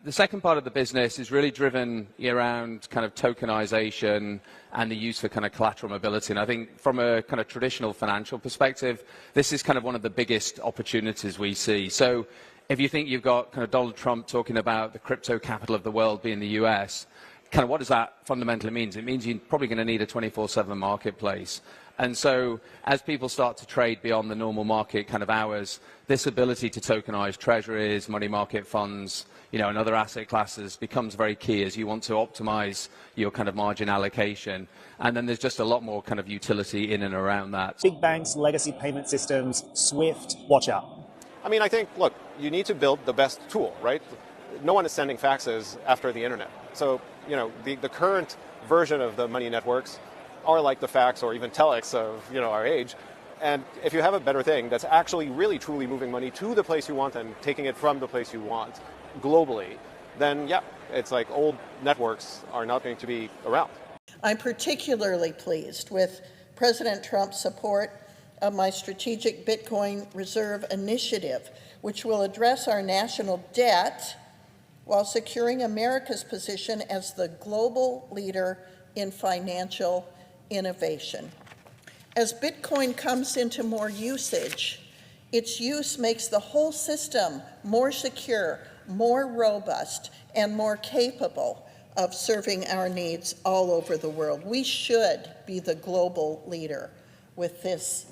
The second part of the business is really driven around kind of tokenization and the use for kind of collateral mobility. And I think from a kind of traditional financial perspective, this is kind of one of the biggest opportunities we see. So if you think you've got kind of Donald Trump talking about the crypto capital of the world being the US, kind of what does that fundamentally mean? It means you're probably going to need a 24/7 marketplace. And so as people start to trade beyond the normal market kind of hours, this ability to tokenize treasuries, money market funds, and other asset classes becomes very key as you want to optimize your kind of margin allocation. And then there's just a lot more kind of utility in and around that. Big banks, legacy payment systems, SWIFT, watch out. I mean, I think, look, you need to build the best tool, right? No one is sending faxes after the internet. So, the current version of the money networks are like the fax or even telex of, our age. And if you have a better thing that's actually really truly moving money to the place you want and taking it from the place you want globally, then yeah, it's like old networks are not going to be around. I'm particularly pleased with President Trump's support of my strategic Bitcoin reserve initiative, which will address our national debt while securing America's position as the global leader in financial innovation. As Bitcoin comes into more usage, its use makes the whole system more secure, more robust, and more capable of serving our needs all over the world. We should be the global leader with this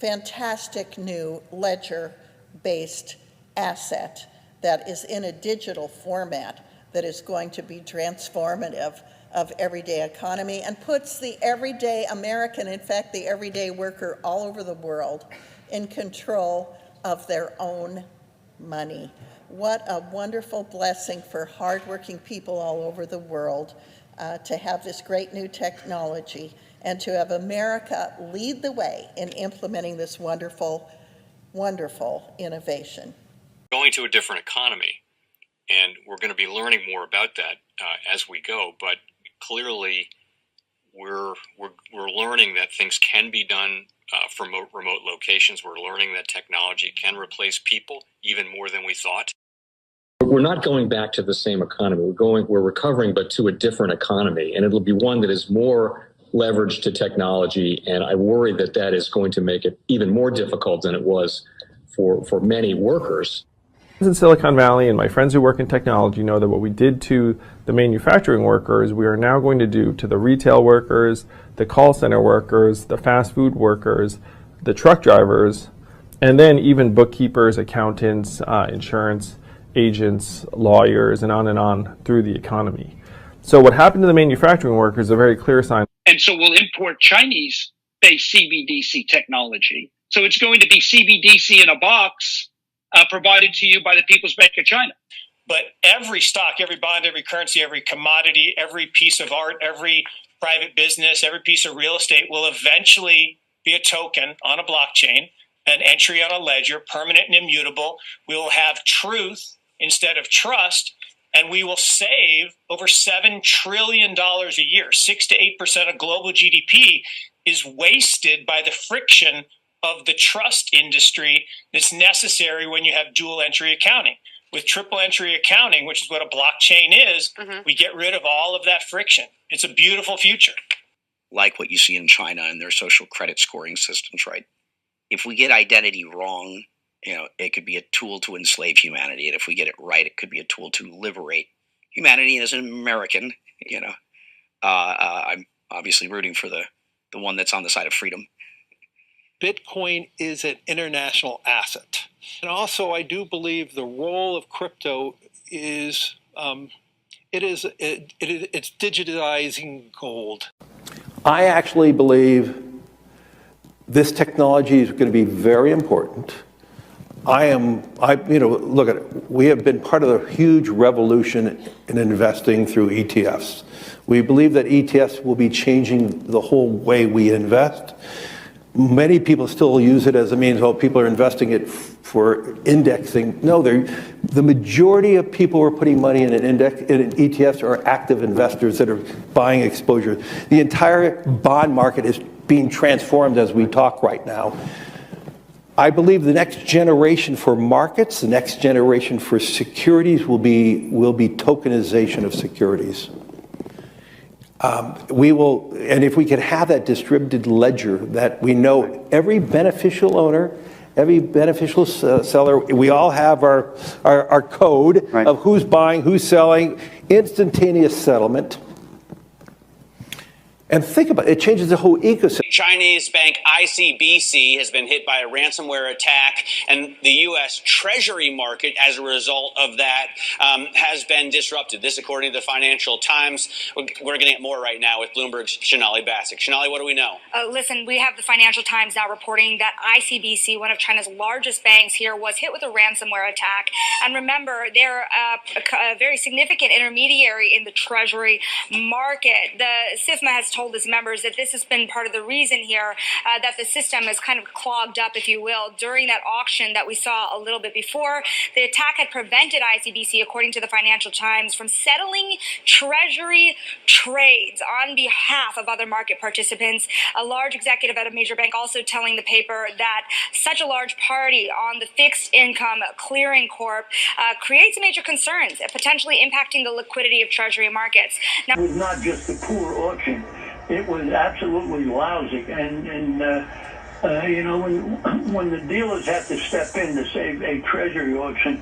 fantastic new ledger-based asset that is in a digital format that is going to be transformative of everyday economy and puts the everyday American, in fact, the everyday worker all over the world in control of their own money. What a wonderful blessing for hardworking people all over the world to have this great new technology and to have America lead the way in implementing this wonderful, wonderful innovation. Going to a different economy, and we're going to be learning more about that as we go, but clearly we're learning that things can be done from remote locations. We're learning that technology can replace people even more than we thought. We're not going back to the same economy. We're recovering, but to a different economy, and it'll be one that is more leveraged to technology. And I worry that that is going to make it even more difficult than it was for many workers. In Silicon Valley, and my friends who work in technology know that what we did to the manufacturing workers, we are now going to do to the retail workers, the call center workers, the fast food workers, the truck drivers, and then even bookkeepers, accountants, insurance agents, lawyers, and on through the economy. So what happened to the manufacturing workers is a very clear sign. And so we'll import Chinese-based CBDC technology. So it's going to be CBDC in a box provided to you by the People's Bank of China. But every stock, every bond, every currency, every commodity, every piece of art, every private business, every piece of real estate will eventually be a token on a blockchain, an entry on a ledger, permanent and immutable. We will have truth instead of trust, and we will save over $7 trillion a year. 6 to 8% of global GDP is wasted by the friction of the trust industry that's necessary when you have dual entry accounting. With triple entry accounting, which is what a blockchain is, we get rid of all of that friction. It's a beautiful future. Like what you see in China and their social credit scoring systems, right? If we get identity wrong, it could be a tool to enslave humanity. And if we get it right, it could be a tool to liberate humanity. And as an American, I'm obviously rooting for the one that's on the side of freedom. Bitcoin is an international asset. And also, I do believe the role of crypto is, it's digitizing gold. I actually believe this technology is going to be very important. Look at it. We have been part of the huge revolution in investing through ETFs. We believe that ETFs will be changing the whole way we invest. Many people still use it as a means, people are investing it for indexing. No, the majority of people who are putting money in in ETFs are active investors that are buying exposure. The entire bond market is being transformed as we talk right now. I believe the next generation for markets, the next generation for securities will be tokenization of securities. We will, and if we could have that distributed ledger that we know every beneficial owner, every beneficial seller, we all have our code of who's buying, who's selling, instantaneous settlement. And think about it, it changes the whole ecosystem. Chinese bank ICBC has been hit by a ransomware attack, and the U.S. Treasury market, as a result of that, has been disrupted. This, according to the Financial Times. We're going to get more right now with Bloomberg's Shonali Bassick. Shonali, what do we know? Listen, we have the Financial Times now reporting that ICBC, one of China's largest banks here, was hit with a ransomware attack. And remember, they're a very significant intermediary in the Treasury market. The SIFMA has told its members that this has been part of the reason here that the system is kind of clogged up, if you will, during that auction that we saw a little bit before. The attack had prevented ICBC, according to the Financial Times, from settling Treasury trades on behalf of other market participants. A large executive at a major bank also telling the paper that such a large party on the fixed income clearing corp creates major concerns, potentially impacting the liquidity of Treasury markets. Now, it was not just a poor auction. It was absolutely lousy, and you know, when the dealers have to step in to save a treasury auction,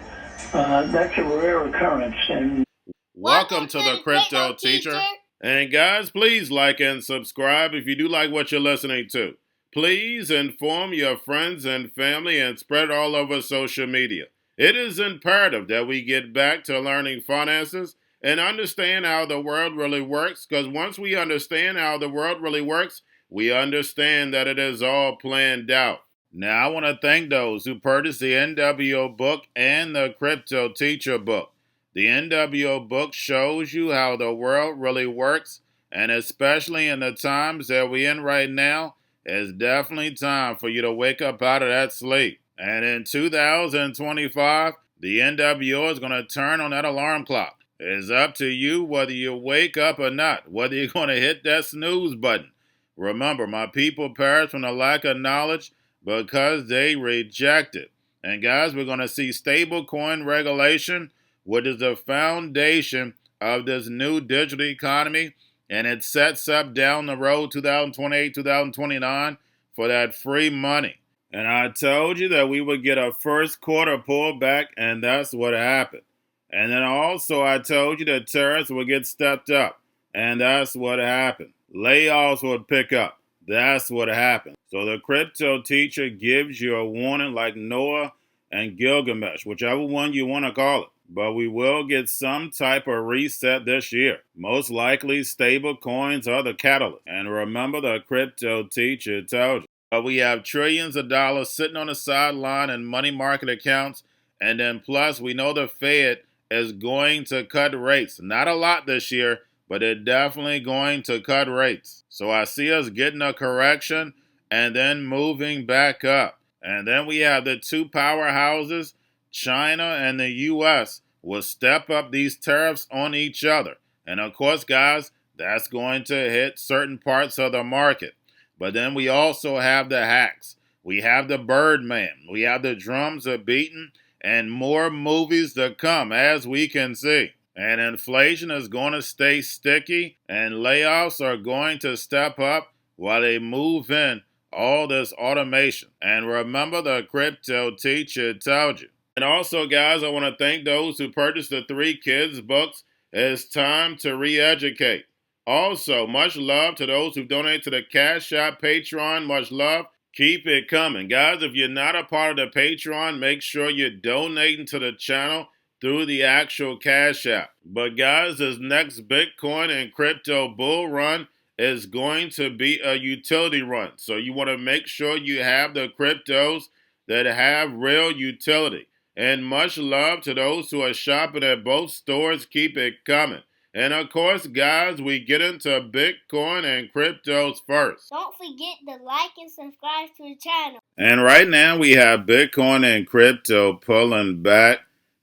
that's a rare occurrence. And welcome to the Crypto Teacher. And guys, please like and subscribe if you do like what you're listening to. Please inform your friends and family and spread it all over social media. It is imperative that we get back to learning finances and understand how the world really works, because once we understand how the world really works, we understand that it is all planned out. Now, I want to thank those who purchased the NWO book and the Crypto Teacher book. The NWO book shows you how the world really works, and especially in the times that we're in right now, it's definitely time for you to wake up out of that sleep. And in 2025, the NWO is going to turn on that alarm clock. It's up to you whether you wake up or not, whether you're going to hit that snooze button. Remember, my people perish from the lack of knowledge because they reject it. And guys, we're going to see stablecoin regulation, which is the foundation of this new digital economy, and it sets up down the road 2028, 2029 for that free money. And I told you that we would get a first quarter pullback, and that's what happened. And then also I told you that tariffs would get stepped up, and that's what happened. Layoffs would pick up. That's what happened. So the Crypto Teacher gives you a warning like Noah and Gilgamesh, whichever one you want to call it. But we will get some type of reset this year. Most likely stable coins are the catalyst. And remember, the Crypto Teacher told you. But we have trillions of dollars sitting on the sideline in money market accounts. And then plus, we know the Fed is going to cut rates. Not a lot this year, but they're definitely going to cut rates. So I see us getting a correction and then moving back up. And then we have the two powerhouses, China and the U.S., will step up these tariffs on each other. And of course, guys, that's going to hit certain parts of the market. But then we also have the hacks. We have the Birdman. We have the drums are beaten. And more movies to come, as we can see. And inflation is going to stay sticky, and layoffs are going to step up while they move in all this automation. And remember, the Crypto Teacher told you. And also, guys, I want to thank those who purchased the 3 kids books. It's time to re-educate. Also, much love to those who donate to the Cash App, Patreon. Much love. Keep it coming. Guys, if you're not a part of the Patreon, make sure you're donating to the channel through the actual Cash App. But guys, this next Bitcoin and crypto bull run is going to be a utility run. So you want to make sure you have the cryptos that have real utility. And much love to those who are shopping at both stores. Keep it coming. And of course, guys, we get into Bitcoin and cryptos first. Don't forget to like and subscribe to the channel. And right now we have Bitcoin and crypto pulling back.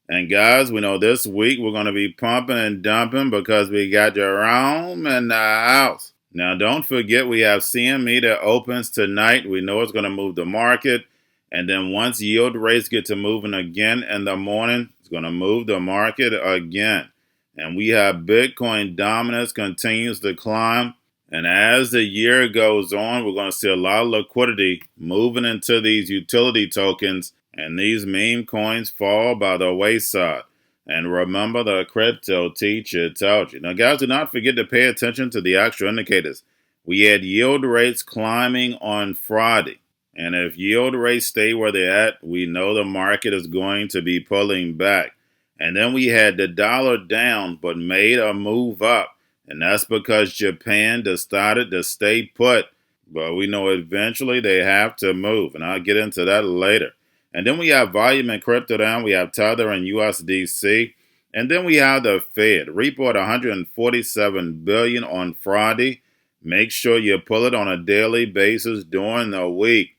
And guys, we know this week we're going to be pumping and dumping because we got Jerome in the house. Now, don't forget we have CME that opens tonight. We know it's going to move the market. And then once yield rates get to moving again in the morning, it's going to move the market again. And we have Bitcoin dominance continues to climb. And as the year goes on, we're going to see a lot of liquidity moving into these utility tokens, and these meme coins fall by the wayside. And remember, the crypto teacher told you. Now, guys, do not forget to pay attention to the actual indicators. We had yield rates climbing on Friday. And if yield rates stay where they're at, we know the market is going to be pulling back. And then we had the dollar down, but made a move up. And that's because Japan decided to stay put. But we know eventually they have to move. And I'll get into that later. And then we have volume in crypto down. We have Tether and USDC. And then we have the Fed. Report $147 billion on Friday. Make sure you pull it on a daily basis during the week.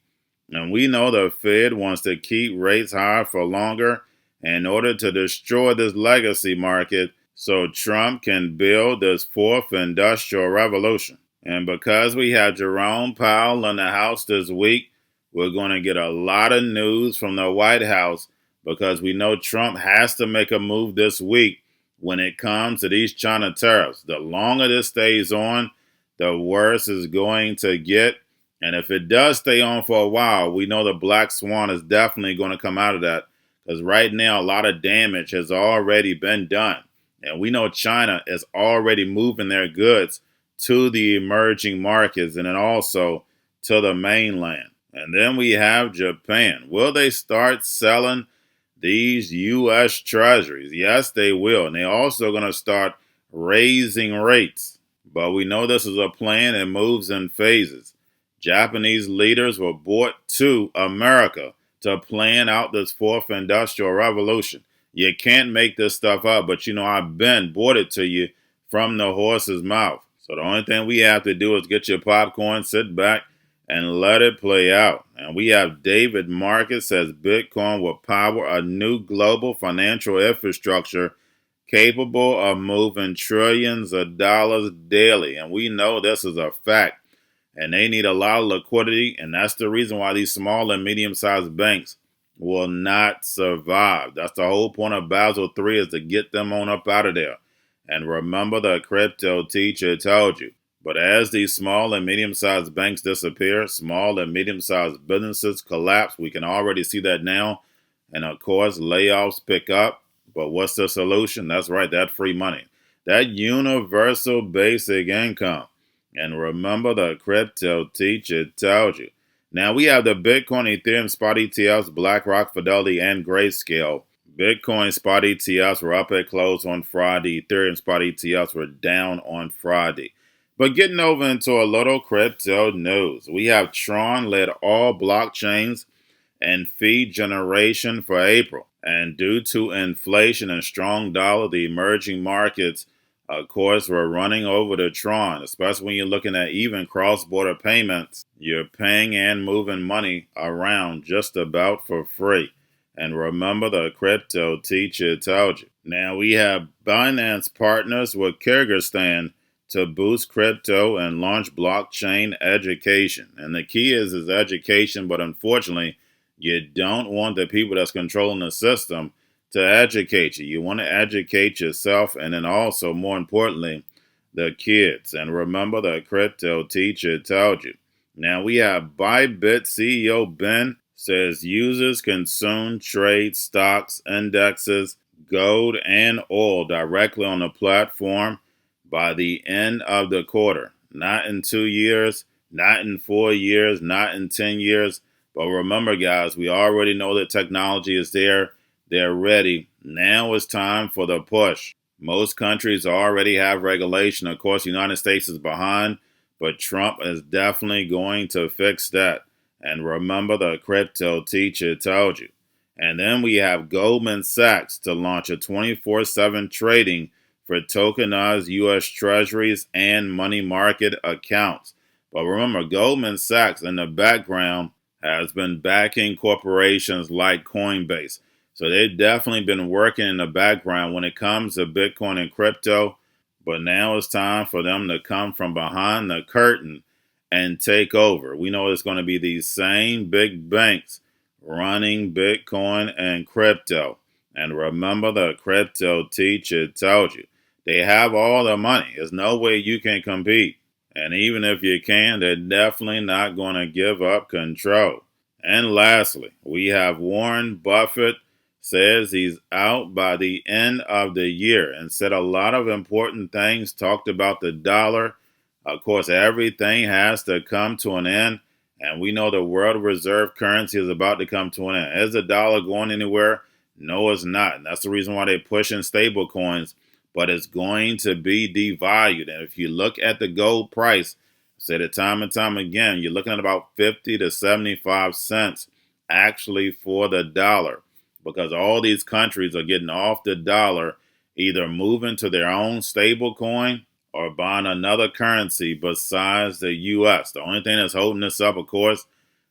And we know the Fed wants to keep rates high for longer in order to destroy this legacy market so Trump can build this fourth industrial revolution. And because we have Jerome Powell in the House this week, we're going to get a lot of news from the White House because we know Trump has to make a move this week when it comes to these China tariffs. The longer this stays on, the worse it's going to get. And if it does stay on for a while, we know the black swan is definitely going to come out of that because right now a lot of damage has already been done. And we know China is already moving their goods to the emerging markets and then also to the mainland. And then we have Japan. Will they start selling these U.S. treasuries? Yes, they will. And they're also going to start raising rates. But we know this is a plan and moves in phases. Japanese leaders were brought to America to plan out this fourth industrial revolution. You can't make this stuff up, but I've brought it to you from the horse's mouth. So the only thing we have to do is get your popcorn, sit back, and let it play out. And we have David Marcus says Bitcoin will power a new global financial infrastructure capable of moving trillions of dollars daily. And we know this is a fact. And they need a lot of liquidity, and that's the reason why these small and medium-sized banks will not survive. That's the whole point of Basel III, is to get them on up out of there. And remember, the crypto teacher told you. But as these small and medium-sized banks disappear, small and medium-sized businesses collapse. We can already see that now. And of course, layoffs pick up. But what's the solution? That's right, that free money. That universal basic income. And remember, the crypto teacher told you. Now we have the Bitcoin, Ethereum spot ETFs, BlackRock, Fidelity, and Grayscale. Bitcoin spot ETFs were up at close on Friday. Ethereum spot ETFs were down on Friday. But getting over into a little crypto news. We have Tron led all blockchains and fee generation for April. And due to inflation and strong dollar, the emerging markets, of course, we're running over to Tron, especially when you're looking at even cross-border payments. You're paying and moving money around just about for free. And remember, the crypto teacher told you. Now we have Binance partners with Kyrgyzstan to boost crypto and launch blockchain education. And the key is education, but unfortunately, you don't want the people that's controlling the system to educate you. You want to educate yourself, and then also, more importantly, the kids. And remember, the crypto teacher told you. Now we have Bybit CEO Ben says users can soon trade stocks, indexes, gold, and oil directly on the platform by the end of the quarter. Not in 2 years, not in 4 years, not in 10 years. But remember, guys, we already know that technology is there. They're ready. Now it's time for the push. Most countries already have regulation. Of course, the United States is behind, but Trump is definitely going to fix that. And remember, the crypto teacher told you. And then we have Goldman Sachs to launch a 24/7 trading for tokenized U.S. treasuries and money market accounts. But remember, Goldman Sachs in the background has been backing corporations like Coinbase. So they've definitely been working in the background when it comes to Bitcoin and crypto. But now it's time for them to come from behind the curtain and take over. We know it's going to be these same big banks running Bitcoin and crypto. And remember, the crypto teacher told you, they have all the money. There's no way you can compete. And even if you can, they're definitely not going to give up control. And lastly, we have Warren Buffett says he's out by the end of the year and said a lot of important things, talked about the dollar. Of course, everything has to come to an end. And we know the world reserve currency is about to come to an end. Is the dollar going anywhere? No, it's not. And that's the reason why they're pushing stable coins. But it's going to be devalued. And if you look at the gold price, I said it time and time again, you're looking at about 50 to 75 cents actually for the dollar. Because all these countries are getting off the dollar, either moving to their own stable coin or buying another currency besides the U.S. The only thing that's holding this up, of course,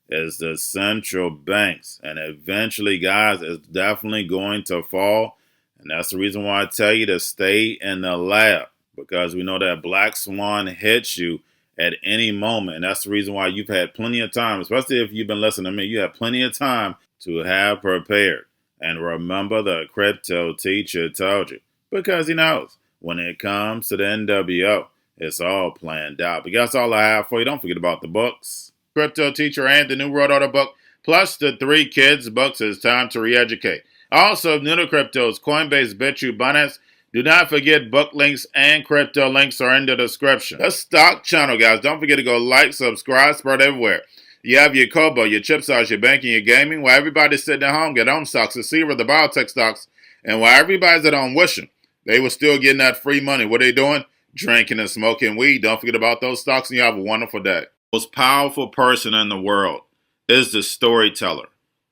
is the central banks. And eventually, guys, it's definitely going to fall. And that's the reason why I tell you to stay in the lab. Because we know that black swan hits you at any moment. And that's the reason why you've had plenty of time, especially if you've been listening to me, you have plenty of time to have prepared. And remember, the crypto teacher told you, because he knows when it comes to the NWO, it's all planned out. But that's all I have for you. Don't forget about the books. Crypto Teacher and the New World Order book, plus the 3 kids books. It's time to re-educate. Also, new to cryptos, Coinbase, Bitrue, Binance. Do not forget book links and crypto links are in the description. The stock channel, guys. Don't forget to go like, subscribe, spread everywhere. You have your Kobo, your chip stocks, your banking, your gaming, while everybody's sitting at home, get on stocks, the Seaver, the biotech stocks, and while everybody's at home wishing they were still getting that free money, what are they doing? Drinking and smoking weed. Don't forget about those stocks, and you have a wonderful day. The most powerful person in the world is the storyteller.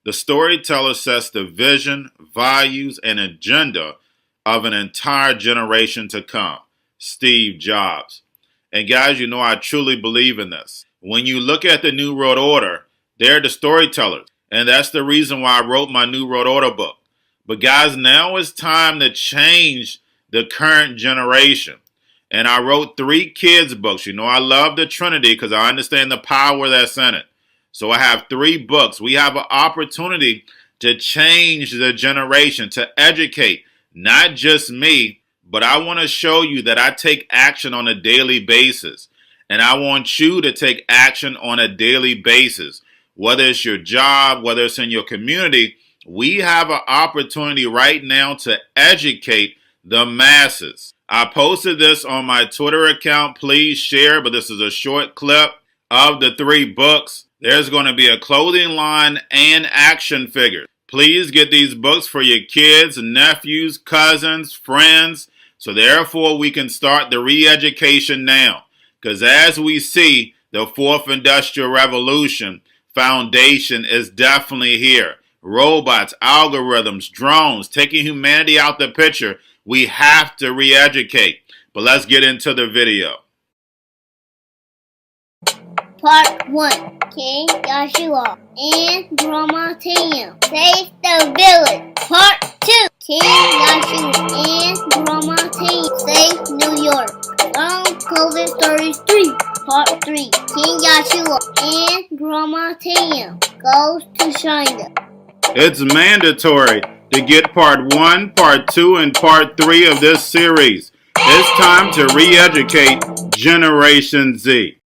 The storyteller sets the vision, values, and agenda of an entire generation to come. Steve Jobs. And guys, you know I truly believe in this. When you look at the New World Order, they're the storytellers. And that's the reason why I wrote my New World Order book. But guys, now it's time to change the current generation. And I wrote 3 kids books. You know I love the Trinity because I understand the power that's in it. So I have 3 books. We have an opportunity to change the generation, to educate, not just me, but I want to show you that I take action on a daily basis. And I want you to take action on a daily basis. Whether it's your job, whether it's in your community, we have an opportunity right now to educate the masses. I posted this on my Twitter account. Please share, but this is a short clip of the 3 books. There's going to be a clothing line and action figures. Please get these books for your kids, nephews, cousins, friends, so therefore we can start the re-education now. Because as we see, the 4th Industrial Revolution foundation is definitely here. Robots, algorithms, drones, taking humanity out the picture. We have to re-educate. But let's get into the video. Part 1. King Joshua and Grandma Tam save the village. Part 2. King Joshua and Grandma Tam save New York from COVID-33. Part 3. King Joshua and Grandma Tam goes to China. It's mandatory to get part 1, part 2, and part 3 of this series. It's time to re-educate Generation Z.